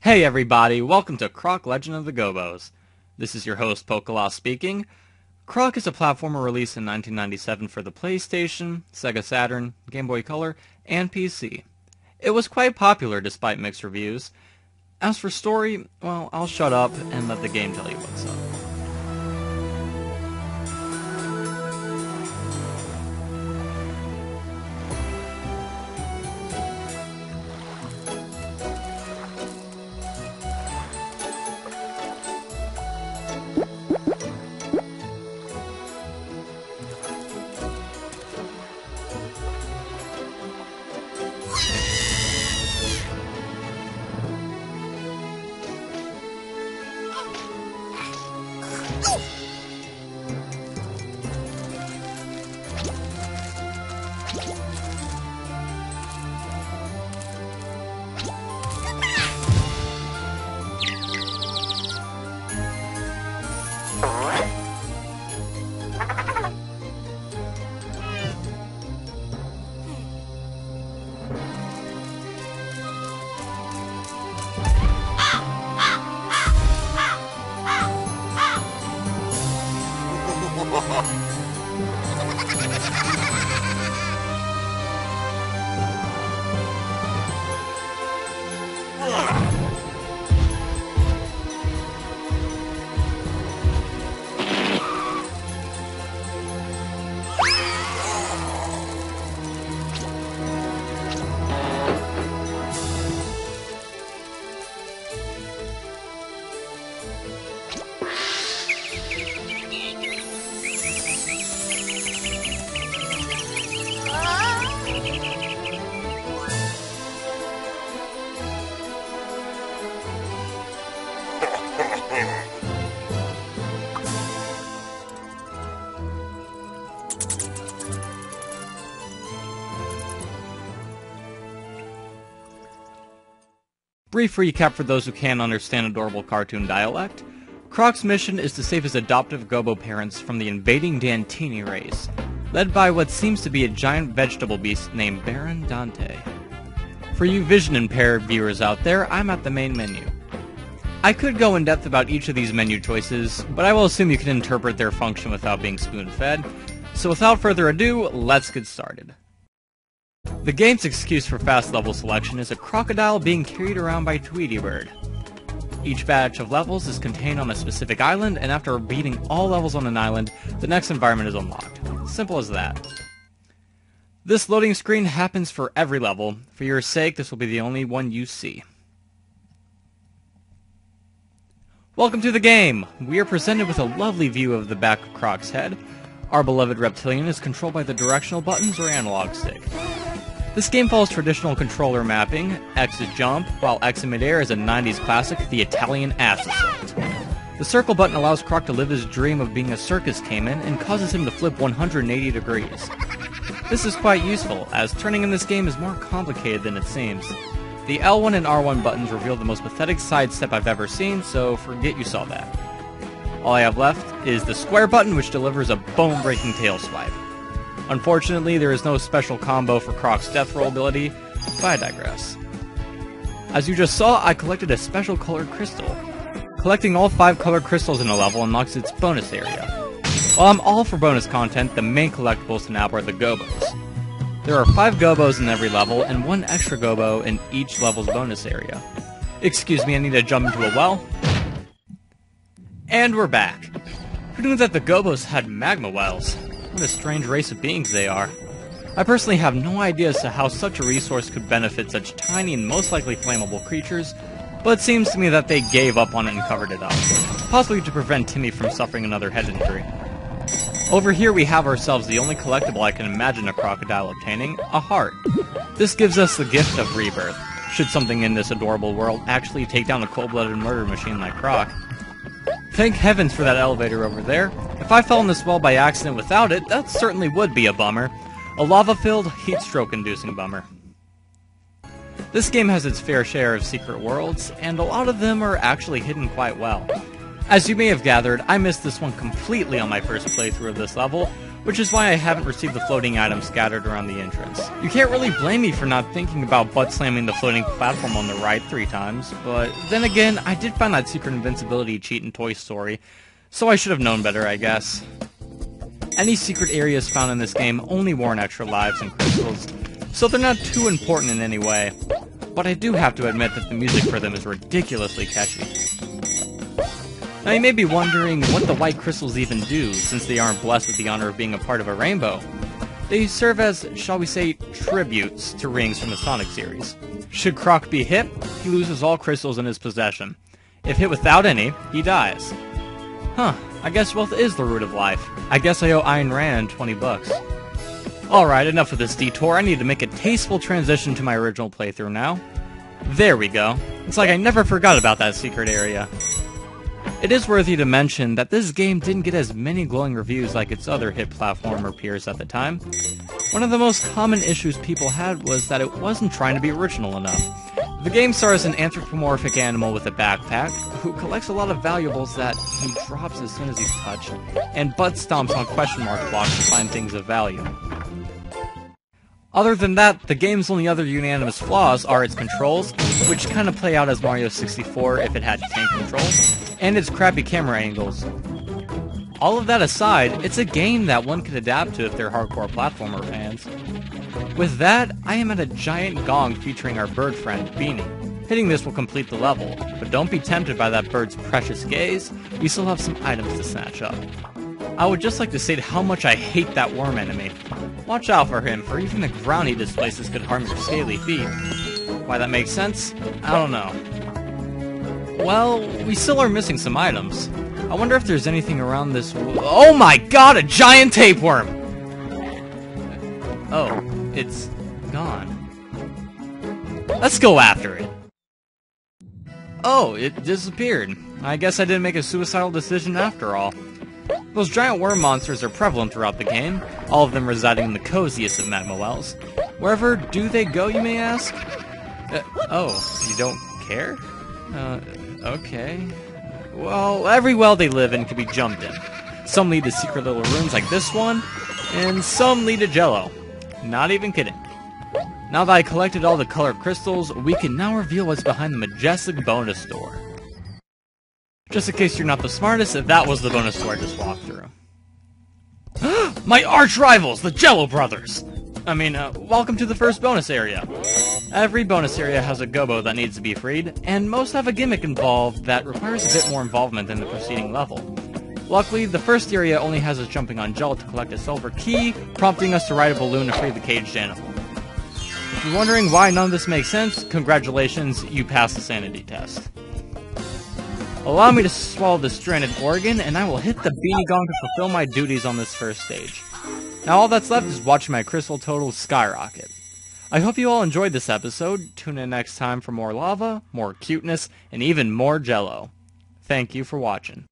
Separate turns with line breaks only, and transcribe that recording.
Hey everybody, welcome to Croc Legend of the Gobbos. This is your host Pokolloss speaking. Croc is a platformer released in 1997 for the PlayStation, Sega Saturn, Game Boy Color, and PC. It was quite popular despite mixed reviews. As for story, well, I'll shut up and let the game tell you what's up. Brief recap for those who can't understand adorable cartoon dialect. Croc's mission is to save his adoptive Gobbo parents from the invading Dantini race, led by what seems to be a giant vegetable beast named Baron Dante. For you vision-impaired viewers out there, I'm at the main menu. I could go in depth about each of these menu choices, but I will assume you can interpret their function without being spoon-fed, so without further ado, let's get started. The game's excuse for fast level selection is a crocodile being carried around by Tweety Bird. Each batch of levels is contained on a specific island, and after beating all levels on an island, the next environment is unlocked. Simple as that. This loading screen happens for every level. For your sake, this will be the only one you see. Welcome to the game! We are presented with a lovely view of the back of Croc's head. Our beloved reptilian is controlled by the directional buttons or analog stick. This game follows traditional controller mapping. X is jump, while X in midair is a 90s classic, the Italian ass assault. The circle button allows Croc to live his dream of being a circus cayman and causes him to flip 180 degrees. This is quite useful, as turning in this game is more complicated than it seems. The L1 and R1 buttons reveal the most pathetic sidestep I've ever seen, so forget you saw that. All I have left is the square button, which delivers a bone-breaking tail swipe. Unfortunately, there is no special combo for Croc's death roll ability, but I digress. As you just saw, I collected a special colored crystal. Collecting all 5 colored crystals in a level unlocks its bonus area. While I'm all for bonus content, the main collectibles to nab are the Gobbos. There are 5 Gobbos in every level, and 1 extra Gobbo in each level's bonus area. Excuse me, I need to jump into a well. And we're back. Who knew that the Gobbos had magma wells? What a strange race of beings they are. I personally have no idea as to how such a resource could benefit such tiny and most likely flammable creatures, but it seems to me that they gave up on it and covered it up, possibly to prevent Timmy from suffering another head injury. Over here we have ourselves the only collectible I can imagine a crocodile obtaining, a heart. This gives us the gift of rebirth, should something in this adorable world actually take down a cold-blooded murder machine like Croc. Thank heavens for that elevator over there. If I fell in this well by accident without it, that certainly would be a bummer. A lava-filled, heat-stroke-inducing bummer. This game has its fair share of secret worlds, and a lot of them are actually hidden quite well. As you may have gathered, I missed this one completely on my first playthrough of this level, which is why I haven't received the floating items scattered around the entrance. You can't really blame me for not thinking about butt slamming the floating platform on the right 3 times, but then again, I did find that secret invincibility cheat in Toy Story, so I should have known better, I guess. Any secret areas found in this game only warrant extra lives and crystals, so they're not too important in any way, but I do have to admit that the music for them is ridiculously catchy. Now you may be wondering what the white crystals even do, since they aren't blessed with the honor of being a part of a rainbow. They serve as, shall we say, tributes to rings from the Sonic series. Should Croc be hit, he loses all crystals in his possession. If hit without any, he dies. Huh, I guess wealth is the root of life. I guess I owe Ayn Rand 20 bucks. Alright, enough of this detour. I need to make a tasteful transition to my original playthrough now. There we go. It's like I never forgot about that secret area. It is worthy to mention that this game didn't get as many glowing reviews like its other hit platformer peers at the time. One of the most common issues people had was that it wasn't trying to be original enough. The game stars an anthropomorphic animal with a backpack, who collects a lot of valuables that he drops as soon as he's touched, and butt stomps on question mark blocks to find things of value. Other than that, the game's only other unanimous flaws are its controls, which kind of play out as Mario 64 if it had tank controls, and its crappy camera angles. All of that aside, it's a game that one can adapt to if they're hardcore platformer fans. With that, I am at a giant gong featuring our bird friend, Beanie. Hitting this will complete the level, but don't be tempted by that bird's precious gaze, we still have some items to snatch up. I would just like to state how much I hate that worm enemy. Watch out for him, for even the ground he displaces could harm your scaly feet. Why that makes sense? I don't know. Well, we still are missing some items. I wonder if there's anything around this Oh my god, a giant tapeworm! Oh, it's gone. Let's go after it. Oh, it disappeared. I guess I didn't make a suicidal decision after all. Those giant worm monsters are prevalent throughout the game, all of them residing in the coziest of magma wells. Wherever do they go, you may ask? Oh, you don't care? Okay. Well, every well they live in can be jumped in. Some lead to secret little rooms like this one, and some lead to Jello. Not even kidding. Now that I collected all the colored crystals, we can now reveal what's behind the majestic bonus door. Just in case you're not the smartest, that was the bonus door I just walked through. My arch rivals, the Jello Brothers! Welcome to the first bonus area. Every bonus area has a Gobbo that needs to be freed, and most have a gimmick involved that requires a bit more involvement than the preceding level. Luckily, the first area only has us jumping on Jello to collect a silver key, prompting us to ride a balloon to free the caged animal. If you're wondering why none of this makes sense, congratulations, you passed the sanity test. Allow me to swallow this stranded organ, and I will hit the beanie gong to fulfill my duties on this first stage. Now all that's left is watching my crystal total skyrocket. I hope you all enjoyed this episode. Tune in next time for more lava, more cuteness, and even more Jello. Thank you for watching.